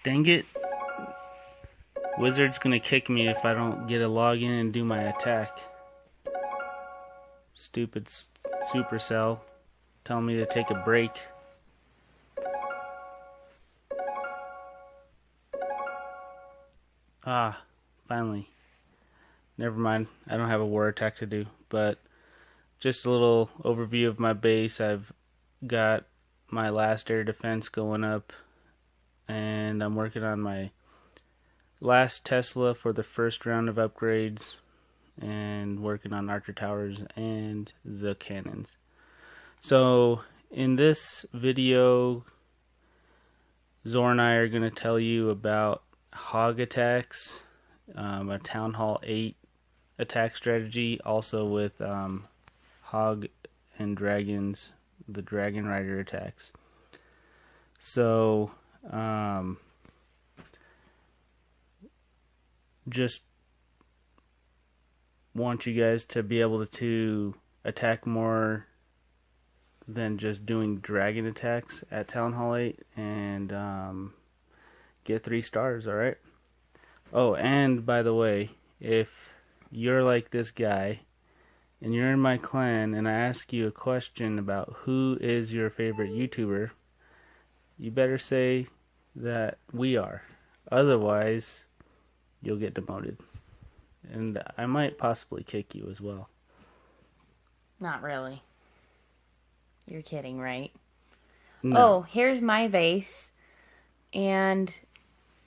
Dang it. Wizard's gonna kick me if I don't get a login and do my attack. Stupid Supercell telling me to take a break. Ah, finally. Never mind, I don't have a war attack to do, but just a little overview of my base. I've got my last air defense going up, and I'm working on my last Tesla for the first round of upgrades, and working on archer towers and the cannons. So in this video, Zor and I are going to tell you about hog attacks, a Town Hall 8 attack strategy, also with hog and dragons, the dragon rider attacks. So just want you guys to be able to attack more than just doing dragon attacks at Town Hall 8 and get 3 stars, alright? Oh, and by the way, if you're like this guy and you're in my clan and I ask you a question about who is your favorite YouTuber, you better say that we are. Otherwise, you'll get demoted. And I might possibly kick you as well. Not really. You're kidding, right? No. Oh, here's my base. And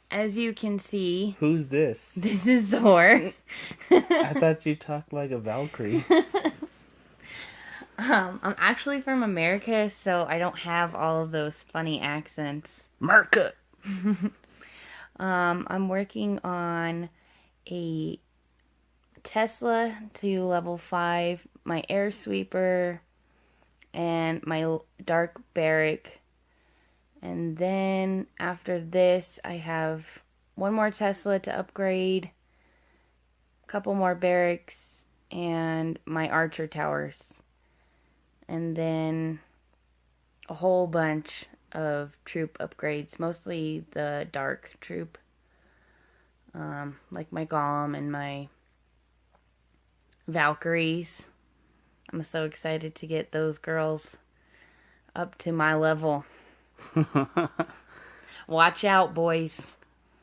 as you can see... Who's this? This is Zor. I thought you talked like a Valkyrie. I'm actually from America, so I don't have all of those funny accents. Merca! I'm working on a Tesla to level 5, my air sweeper, and my dark barrack. And then after this, I have one more Tesla to upgrade, a couple more barracks, and my archer towers. And then a whole bunch of troop upgrades, mostly the dark troop. Like my golem and my Valkyries. I'm so excited to get those girls up to my level. Watch out, boys.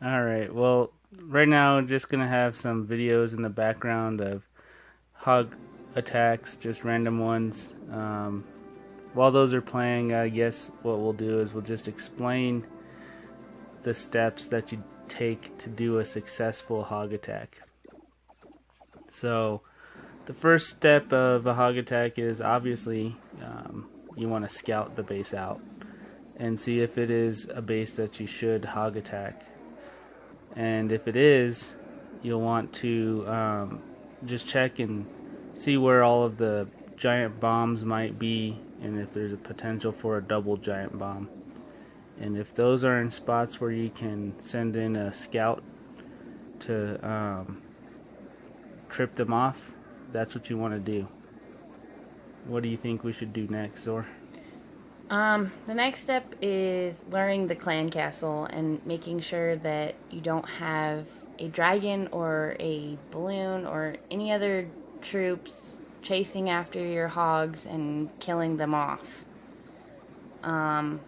Alright, well, right now I'm just going to have some videos in the background of hog attacks, just random ones. While those are playing, I guess what we'll do is we'll just explain the steps that you take to do a successful hog attack. So the first step of a hog attack is obviously you want to scout the base out and see if it is a base that you should hog attack. And if it is, you'll want to just check and see where all of the giant bombs might be, and if there's a potential for a double giant bomb. And if those are in spots where you can send in a scout to trip them off, that's what you want to do. What do you think we should do next, Zor? The next step is learning the clan castle and making sure that you don't have a dragon or a balloon or any other troops chasing after your hogs and killing them off. A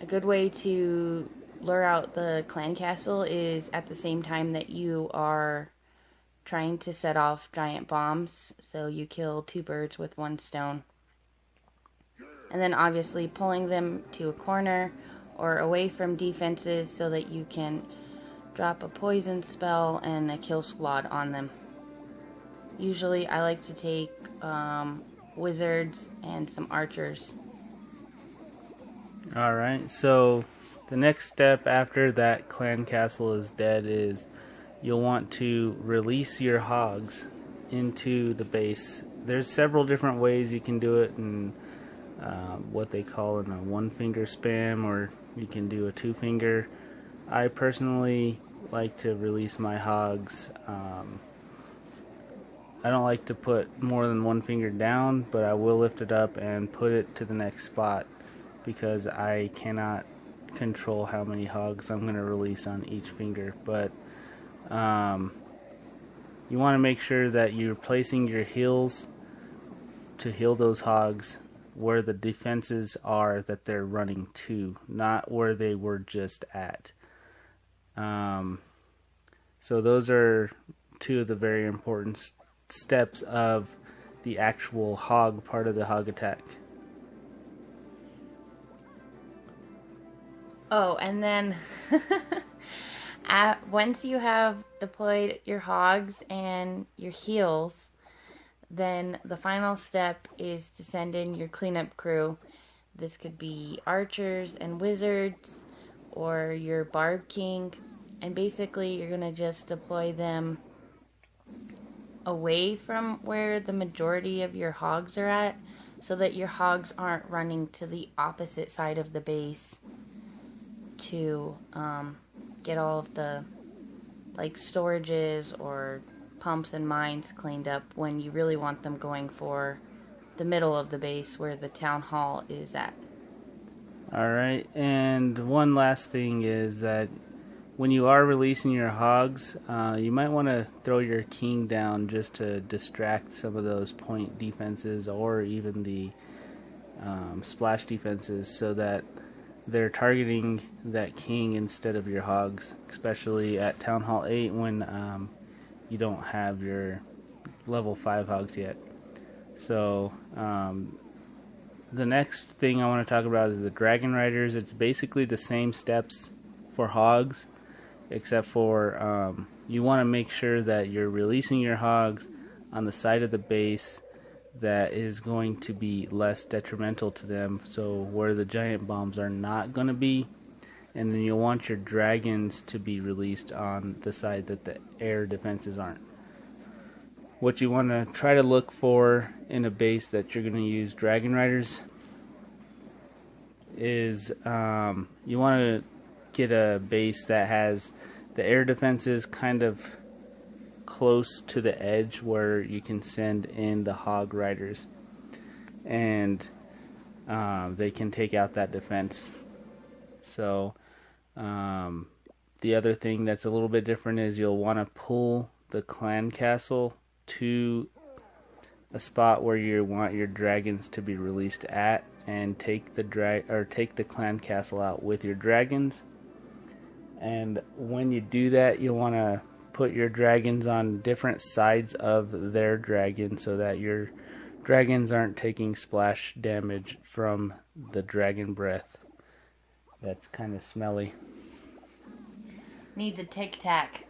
good way to lure out the clan castle is at the same time that you are trying to set off giant bombs, so you kill 2 birds with 1 stone. And then obviously pulling them to a corner or away from defenses so that you can drop a poison spell and a kill squad on them. Usually I like to take wizards and some archers. Alright, so the next step after that clan castle is dead is you'll want to release your hogs into the base. There's several different ways you can do it, and what they call in a 1-finger spam, or you can do a 2-finger. I personally like to release my hogs. I don't like to put more than 1 finger down, but I will lift it up and put it to the next spot, because I cannot control how many hogs I'm going to release on each finger, but you want to make sure that you're placing your heals to heal those hogs where the defenses are that they're running to, not where they were just at. So those are two of the very important steps of the actual hog part of the hog attack. Oh, and then once you have deployed your hogs and your heals, then the final step is to send in your cleanup crew. This could be archers and wizards or your barb king, and basically you're going to just deploy them away from where the majority of your hogs are at, so that your hogs aren't running to the opposite side of the base to get all of the storages or pumps and mines cleaned up, when you really want them going for the middle of the base where the town hall is at. Alright, and one last thing is that when you are releasing your hogs, you might want to throw your king down just to distract some of those point defenses or even the splash defenses, so that they're targeting that king instead of your hogs, especially at Town Hall 8 when you don't have your level 5 hogs yet. So the next thing I want to talk about is the Dragon Riders. It's basically the same steps for hogs, except for you want to make sure that you're releasing your hogs on the side of the base that is going to be less detrimental to them, so where the giant bombs are not going to be, and then you'll want your dragons to be released on the side that the air defenses aren't. What you want to try to look for in a base that you're going to use Dragon Riders is you want to get a base that has the air defenses kind of close to the edge where you can send in the hog riders, and they can take out that defense. So the other thing that's a little bit different is you'll want to pull the clan castle to a spot where you want your dragons to be released at, and take the clan castle out with your dragons. And when you do that, you'll want to put your dragons on different sides of their dragon, so that your dragons aren't taking splash damage from the dragon breath. That's kind of smelly. Needs a tic-tac.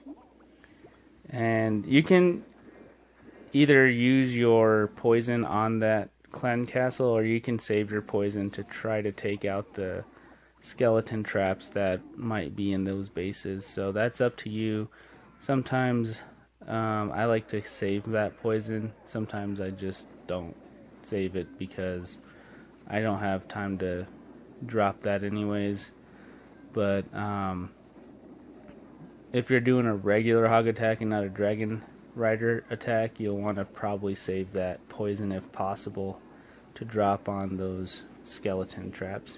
And you can either use your poison on that clan castle, or you can save your poison to try to take out the skeleton traps that might be in those bases. So that's up to you. Sometimes I like to save that poison. Sometimes I just don't save it because I don't have time to drop that anyways. But if you're doing a regular hog attack and not a dragon rider attack, you'll want to probably save that poison if possible to drop on those skeleton traps.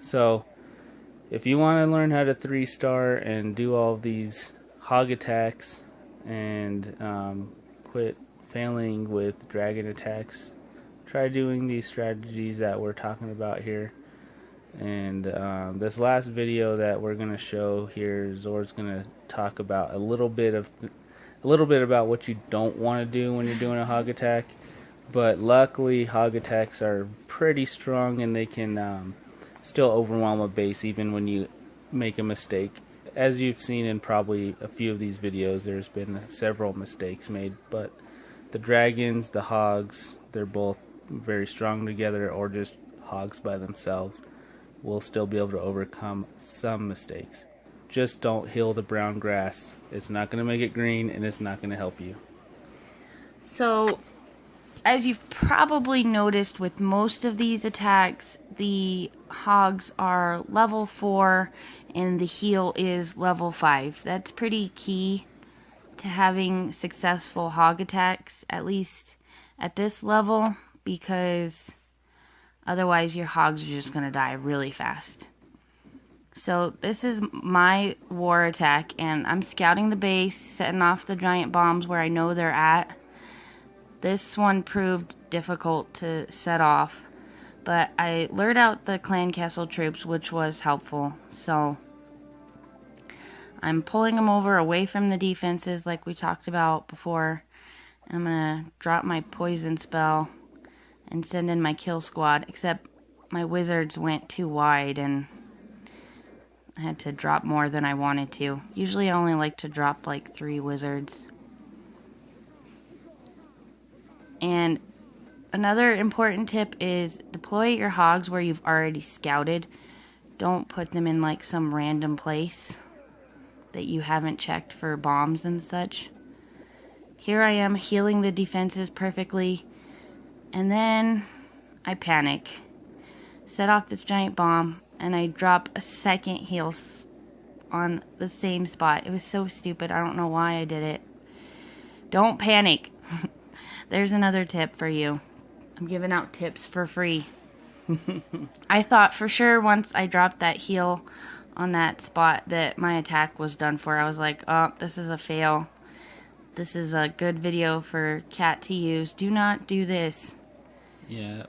So if you want to learn how to 3-star and do all of these hog attacks and quit failing with dragon attacks, try doing these strategies that we're talking about here. And this last video that we're going to show here, Zord's going to talk about a little bit about what you don't want to do when you're doing a hog attack. But luckily, hog attacks are pretty strong, and they can still overwhelm a base even when you make a mistake. As you've seen in probably a few of these videos, there's been several mistakes made, but the dragons, the hogs, they're both very strong together, or just hogs by themselves will still be able to overcome some mistakes. Just don't heal the brown grass. It's not going to make it green, and it's not going to help you. So, as you've probably noticed with most of these attacks, the hogs are level 4 and the heal is level 5. That's pretty key to having successful hog attacks, at least at this level, because Otherwise, your hogs are just going to die really fast. So this is my war attack, and I'm scouting the base, setting off the giant bombs where I know they're at. This one proved difficult to set off, but I lured out the clan castle troops, which was helpful. So I'm pulling them over away from the defenses like we talked about before. And I'm going to drop my poison spell and send in my kill squad, except my wizards went too wide and I had to drop more than I wanted to. Usually I only like to drop like 3 wizards. And another important tip is deploy your hogs where you've already scouted. Don't put them in like some random place that you haven't checked for bombs and such. Here I am healing the defenses perfectly, and then I panic. Set off this giant bomb, and I drop a second heal on the same spot. It was so stupid. I don't know why I did it. Don't panic. There's another tip for you. I'm giving out tips for free. I thought for sure once I dropped that heal on that spot that my attack was done for. I was like, oh, this is a fail. This is a good video for Cat to use. Do not do this. Yeah.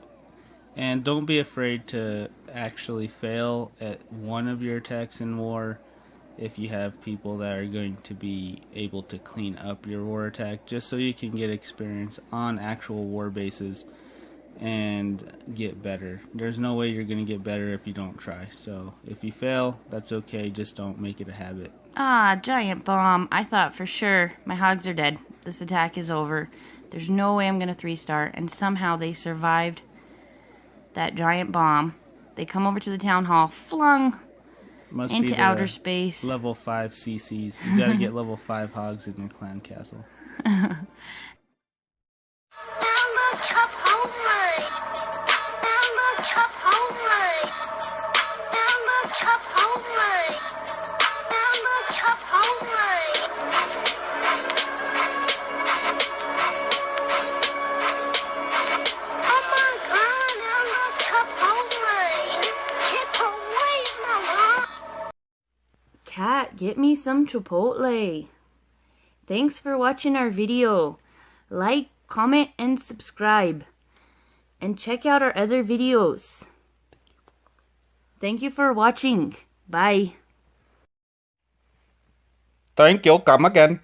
And don't be afraid to actually fail at one of your attacks in war if you have people that are going to be able to clean up your war attack, just so you can get experience on actual war bases and get better. There's no way you're going to get better if you don't try. So if you fail, that's okay. Just don't make it a habit. Ah, giant bomb. I thought for sure my hogs are dead. This attack is over. There's no way I'm going to 3-star. And somehow they survived that giant bomb. They come over to the town hall, flung Must into be outer space. Level 5 CCs. You gotta get level 5 hogs in your clan castle. Cat, get me some Chipotle. Thanks for watching our video. Like, comment, and subscribe. And check out our other videos. Thank you for watching. Bye. Thank you. Come again.